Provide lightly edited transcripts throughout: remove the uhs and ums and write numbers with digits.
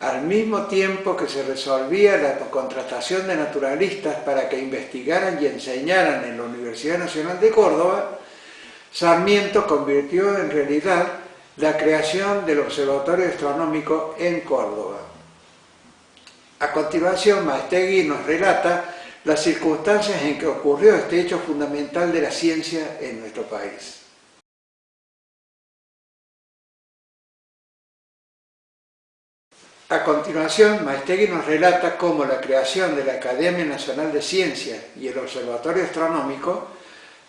al mismo tiempo que se resolvía la contratación de naturalistas para que investigaran y enseñaran en la Universidad Nacional de Córdoba, Sarmiento convirtió en realidad la creación del Observatorio Astronómico en Córdoba. A continuación, Maestegui nos relata las circunstancias en que ocurrió este hecho fundamental de la ciencia en nuestro país. A continuación, Maestegui nos relata cómo la creación de la Academia Nacional de Ciencias y el Observatorio Astronómico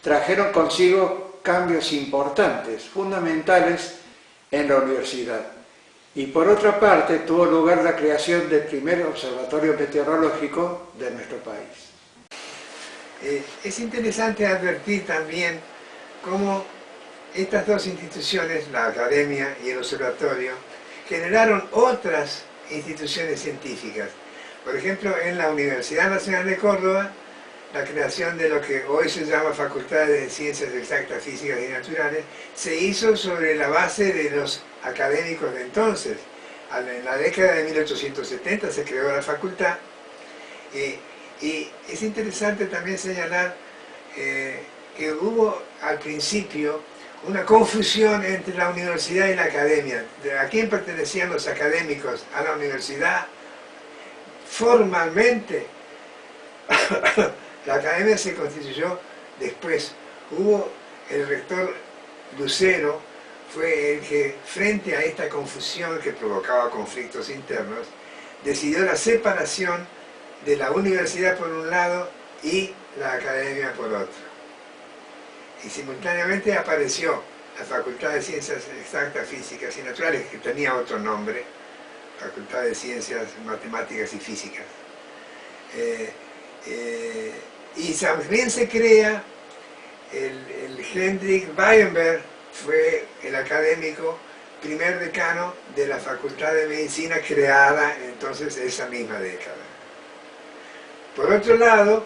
trajeron consigo cambios importantes, fundamentales en la universidad. Y por otra parte, tuvo lugar la creación del primer observatorio meteorológico de nuestro país. Es interesante advertir también cómo estas dos instituciones, la Academia y el Observatorio, generaron otras instituciones científicas. Por ejemplo, en la Universidad Nacional de Córdoba, la creación de lo que hoy se llama Facultad de Ciencias Exactas, Físicas y Naturales, se hizo sobre la base de los académicos de entonces. En la década de 1870 se creó la facultad, y es interesante también señalar que hubo al principio una confusión entre la universidad y la academia. ¿A quién pertenecían los académicos? A la universidad. Formalmente, la academia se constituyó después. Hubo el rector Lucero, fue el que, frente a esta confusión que provocaba conflictos internos, decidió la separación de la universidad por un lado y la academia por otro. Y simultáneamente apareció la Facultad de Ciencias Exactas, Físicas y Naturales, que tenía otro nombre, Facultad de Ciencias Matemáticas y Físicas. Y también se crea el Hendrik Weyerberg, fue el académico primer decano de la Facultad de Medicina, creada entonces esa misma década. Por otro lado,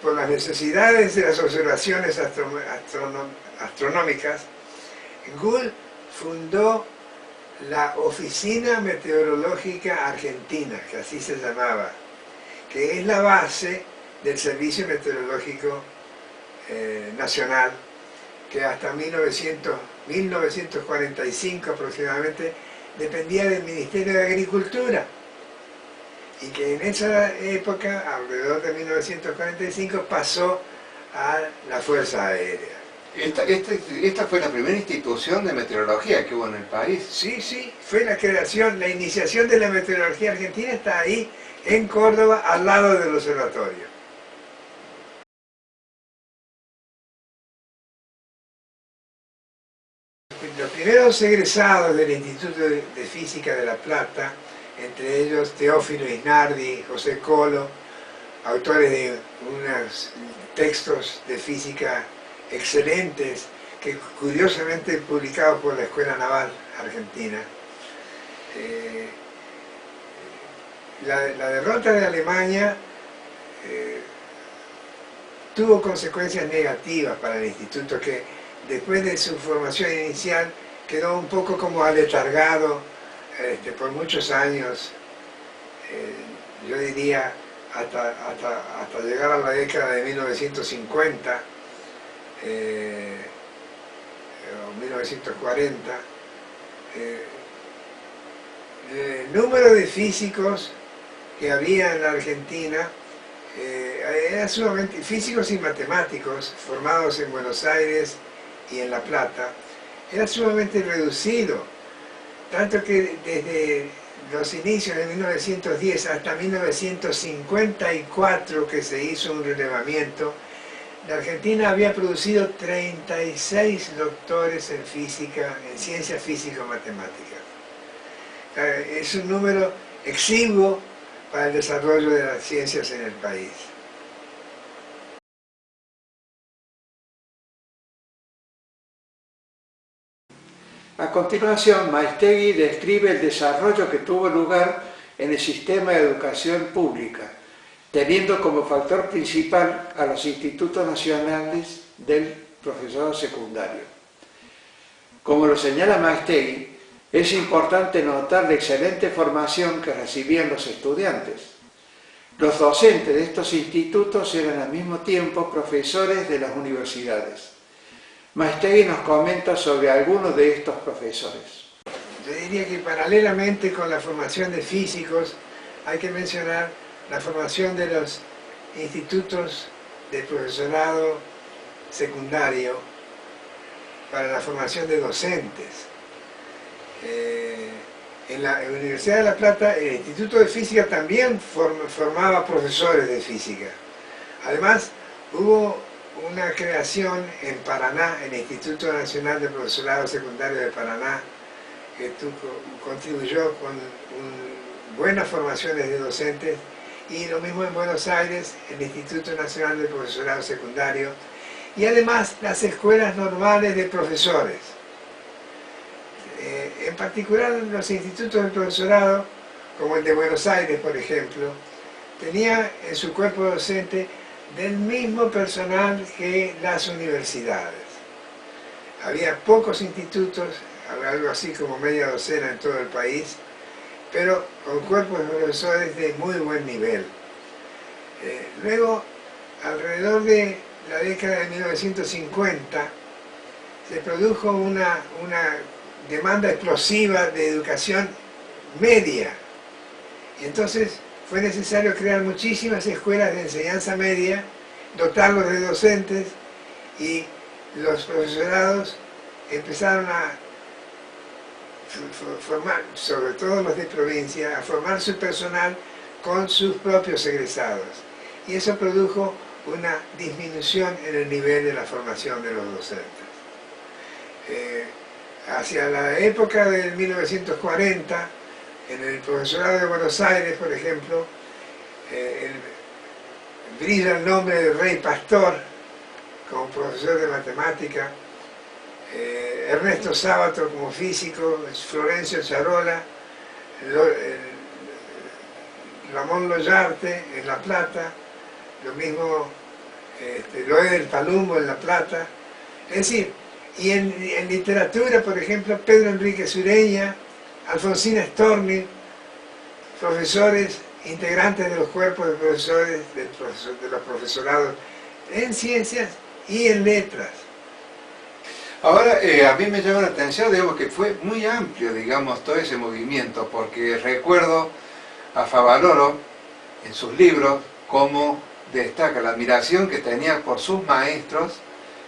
por las necesidades de las observaciones astronómicas, Gould fundó la Oficina Meteorológica Argentina, que así se llamaba, que es la base del Servicio Meteorológico Nacional, que hasta 1945 aproximadamente dependía del Ministerio de Agricultura, y que en esa época, alrededor de 1945, pasó a la Fuerza Aérea. Esta fue la primera institución de meteorología que hubo en el país. Sí, sí, fue la creación, la iniciación de la meteorología argentina está ahí, en Córdoba, al lado del observatorio. Los primeros egresados del Instituto de Física de La Plata, entre ellos Teófilo Isnardi, José Colo, autores de unos textos de física excelentes, que curiosamente publicados por la Escuela Naval Argentina. La derrota de Alemania tuvo consecuencias negativas para el instituto, que después de su formación inicial quedó un poco como aletargado por muchos años, yo diría hasta llegar a la década de 1950 o 1940. El número de físicos que había en la Argentina era sumamente, físicos y matemáticos formados en Buenos Aires y en La Plata, era sumamente reducido. Tanto que desde los inicios de 1910 hasta 1954, que se hizo un relevamiento, la Argentina había producido 36 doctores en física, en ciencias físico-matemáticas. Es un número exiguo para el desarrollo de las ciencias en el país. A continuación, Maestegui describe el desarrollo que tuvo lugar en el sistema de educación pública, teniendo como factor principal a los institutos nacionales del profesorado secundario. Como lo señala Maestegui, Es importante notar la excelente formación que recibían los estudiantes. Los docentes de estos institutos eran al mismo tiempo profesores de las universidades. Maestegui nos comenta sobre algunos de estos profesores. Yo diría que paralelamente con la formación de físicos hay que mencionar la formación de los institutos de profesorado secundario para la formación de docentes. En la Universidad de La Plata, el Instituto de Física también formaba profesores de física. Además, hubo una creación en Paraná, el Instituto Nacional de Profesorado Secundario de Paraná, que contribuyó con buenas formaciones de docentes, y lo mismo en Buenos Aires, el Instituto Nacional de Profesorado Secundario, y además las escuelas normales de profesores. En particular los institutos de profesorado, como el de Buenos Aires, por ejemplo, tenía en su cuerpo docente del mismo personal que las universidades. Había pocos institutos, algo así como media docena en todo el país, pero con cuerpos de profesores de muy buen nivel. Luego, alrededor de la década de 1950, se produjo una demanda explosiva de educación media. Y entonces fue necesario crear muchísimas escuelas de enseñanza media, dotarlos de docentes, y los profesorados empezaron a formar, sobre todo los de provincia, a formar su personal con sus propios egresados. Y eso produjo una disminución en el nivel de la formación de los docentes. Hacia la época del 1940, en el profesorado de Buenos Aires, por ejemplo, brilla el nombre de Rey Pastor como profesor de matemática, Ernesto Sábato como físico, Florencio Charola, Ramón Loyarte en La Plata, lo mismo Loeder Palumbo en La Plata. Es decir, y en literatura, por ejemplo, Pedro Enrique Sureña, Alfonsina Storni, profesores, integrantes de los cuerpos de profesores, de los profesorados en ciencias y en letras. Ahora, a mí me llama la atención, digamos, que fue muy amplio, digamos, todo ese movimiento, porque recuerdo a Favaloro en sus libros cómo destaca la admiración que tenía por sus maestros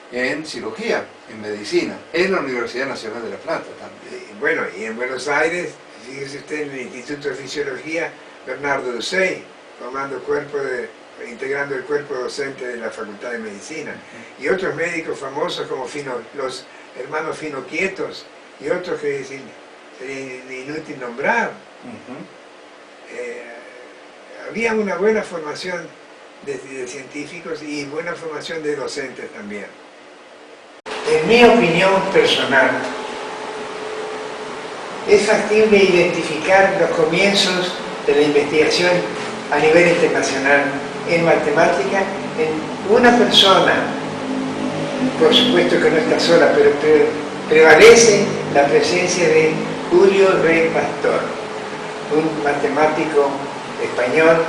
en cirugía, en medicina, en la Universidad Nacional de La Plata también. Bueno, y en Buenos Aires, fíjese usted, en el Instituto de Fisiología, Bernardo Dussey, integrando el cuerpo docente de la Facultad de Medicina, y otros médicos famosos como los hermanos Fino Quietos, y otros que sería inútil nombrar. Había una buena formación de científicos y buena formación de docentes también. En mi opinión personal, es factible identificar los comienzos de la investigación a nivel internacional en matemática en una persona. Por supuesto que no está sola, pero prevalece la presencia de Julio Rey Pastor, un matemático español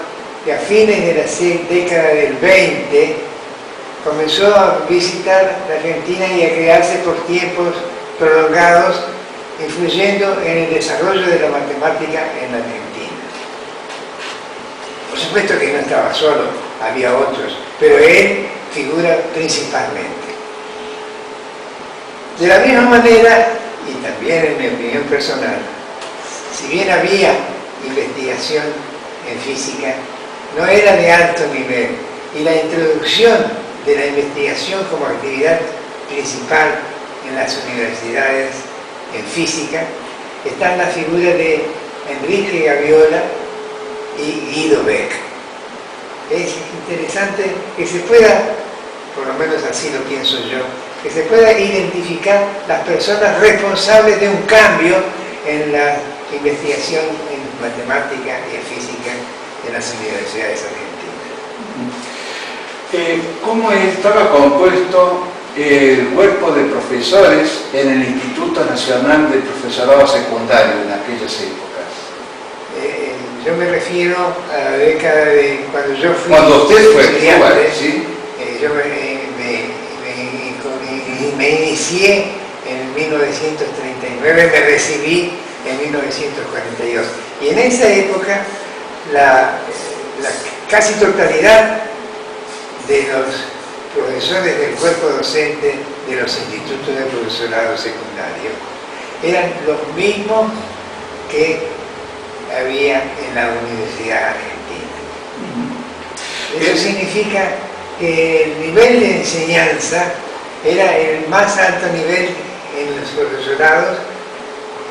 que a fines de la década del 20 comenzó a visitar la Argentina y a quedarse por tiempos prolongados, influyendo en el desarrollo de la matemática en la Argentina. Por supuesto que no estaba solo, había otros, pero él figura principalmente. De la misma manera, y también en mi opinión personal, si bien había investigación en física, no era de alto nivel, y la introducción de la investigación como actividad principal en las universidades en física está en la figura de Enrique Gaviola y Guido Beck. Es interesante que se pueda, por lo menos así lo pienso yo, que se pueda identificar las personas responsables de un cambio en la investigación en matemática y en física en las universidades argentinas. ¿Cómo estaba compuesto el cuerpo de profesores en el Instituto Nacional de Profesorado Secundario en aquellas épocas? Yo me refiero a la década de cuando yo fui Cuando usted fue estudiante, ¿sí? Yo me inicié en 1939, me recibí en 1942. Y en esa época la casi totalidad de los profesores del cuerpo docente de los institutos de profesorado secundario eran los mismos que había en la Universidad Argentina. Eso significa que el nivel de enseñanza era el más alto nivel en los profesorados,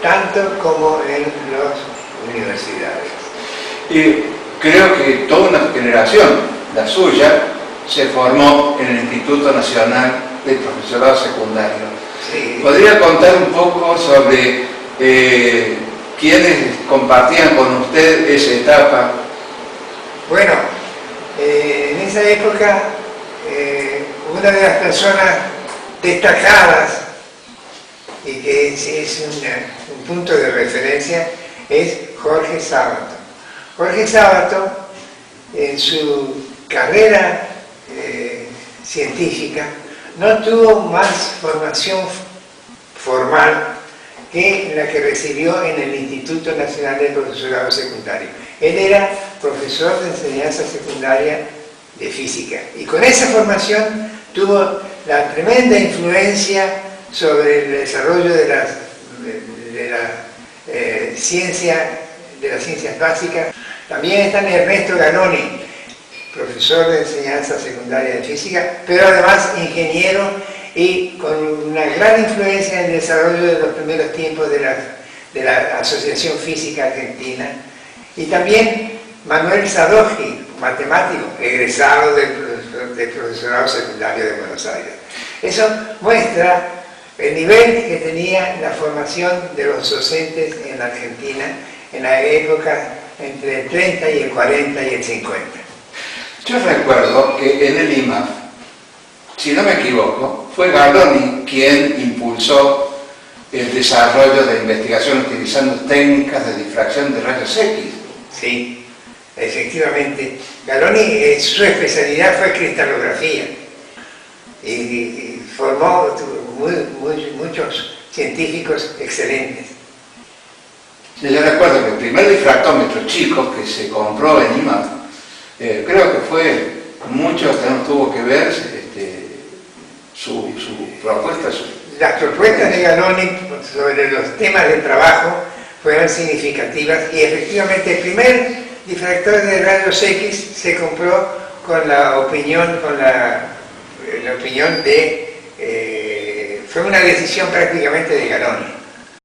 tanto como en las universidades. Y creo que toda una generación, la suya, se formó en el Instituto Nacional de Profesorado Secundario. Sí. ¿Podría contar un poco sobre quiénes compartían con usted esa etapa? Bueno, en esa época una de las personas destacadas y que es un punto de referencia es Jorge Sábato. Jorge Sábato, en su carrera científica, no tuvo más formación formal que la que recibió en el Instituto Nacional de Profesorado Secundario. Él era profesor de enseñanza secundaria de física y con esa formación tuvo la tremenda influencia sobre el desarrollo de las ciencias básicas. También está Ernesto Galoni, profesor de enseñanza secundaria de física, pero además ingeniero y con una gran influencia en el desarrollo de los primeros tiempos de la Asociación Física Argentina. Y también Manuel Sadowski, matemático, egresado del profesorado secundario de Buenos Aires. Eso muestra el nivel que tenía la formación de los docentes en la Argentina en la época entre el 30 y el 40 y el 50. Yo recuerdo que en el IMAF, si no me equivoco, fue Galoni quien impulsó el desarrollo de investigación utilizando técnicas de difracción de rayos X. Sí, efectivamente. Galoni, su especialidad fue cristalografía y formó muchos científicos excelentes. Yo recuerdo que el primer difractómetro chico que se compró en IMAF, creo que fue, mucho tuvo que ver su propuesta. Las propuestas de Galoni sobre los temas de trabajo fueron significativas y efectivamente el primer difractor de rayos X se compró con la opinión, fue una decisión prácticamente de Galoni.